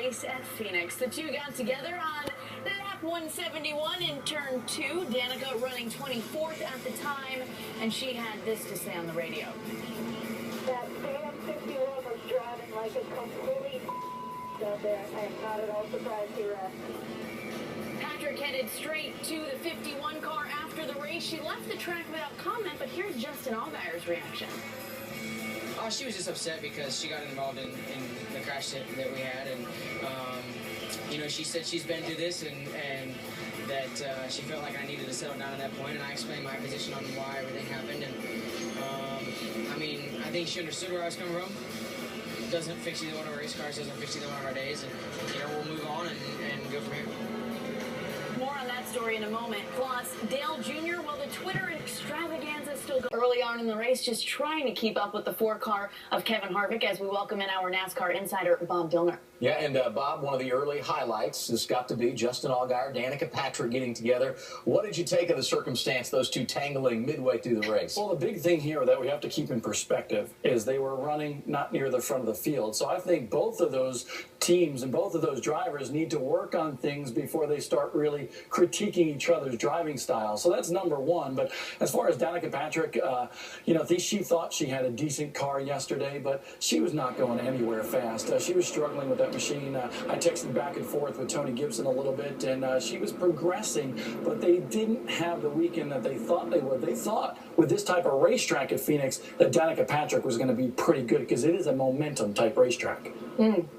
race at Phoenix. The two got together on lap 171 in turn 2. Danica running 24th at the time, and she had this to say on the radio. That Phantom 51 was driving like a complete out there. I am not at all surprised he wrecked. Patrick headed straight to the 51 car after the race. She left the track without comment, but here's Justin Allgaier's reaction. She was just upset because she got involved in the crash that we had, and you know, she said she's been through this and that she felt like I needed to settle down at that point, and I explained my position on why everything happened, and I mean, I think she understood where I was coming from. It doesn't fix either one of our race cars, doesn't fix either one of our days, and you know, we'll move on and go from here. More on that story in a moment. Plus, Dale Jr., well, the Twitter extravaganza still goes early on in the race, just trying to keep up with the 4-car of Kevin Harvick as we welcome in our NASCAR insider, Bob Dillner. Yeah, and Bob, one of the early highlights has got to be Justin Allgaier, Danica Patrick getting together. What did you take of the circumstance, those two tangling midway through the race? Well, the big thing here that we have to keep in perspective is they were running not near the front of the field. So I think both of those teams and both of those drivers need to work on things before they start really critiquing each other's driving style. So that's number one. But as far as Danica Patrick, you know, she thought she had a decent car yesterday, but she was not going anywhere fast. She was struggling with that machine. I texted back and forth with Tony Gibson a little bit, and she was progressing, but they didn't have the weekend that they thought they would. They thought with this type of racetrack at Phoenix that Danica Patrick was going to be pretty good because it is a momentum type racetrack.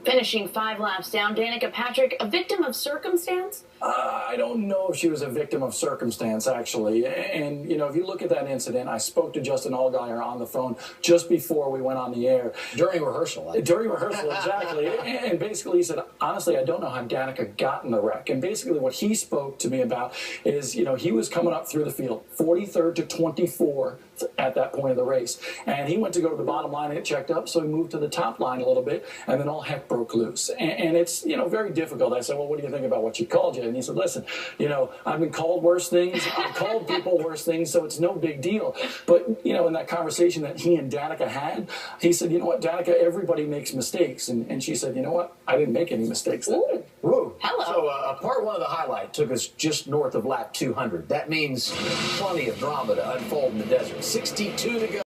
Finishing 5 laps down, Danica Patrick, a victim of circumstance? I don't know if she was a victim of circumstance, actually. And, you know, if you look at that incident, I spoke to Justin Allgaier on the phone just before we went on the air. During rehearsal. During rehearsal, exactly. And basically he said, honestly, I don't know how Danica got in the wreck. And basically what he spoke to me about is, you know, he was coming up through the field, 43rd to 24th at that point of the race. And he went to go to the bottom line and it checked up, so he moved to the top line a little bit, and then all heck broke loose. And it's, you know, very difficult. I said, well, what do you think about what she called you? And he said, listen, you know, I've been called worse things. I've called people worse things, so it's no big deal. But, you know, in that conversation that he and Danica had, he said, you know what, Danica, everybody makes mistakes. And she said, you know what, I didn't make any mistakes that day. Woo. Hello. So part one of the highlight took us just north of lap 200. That means plenty of drama to unfold in the desert. 62 to go.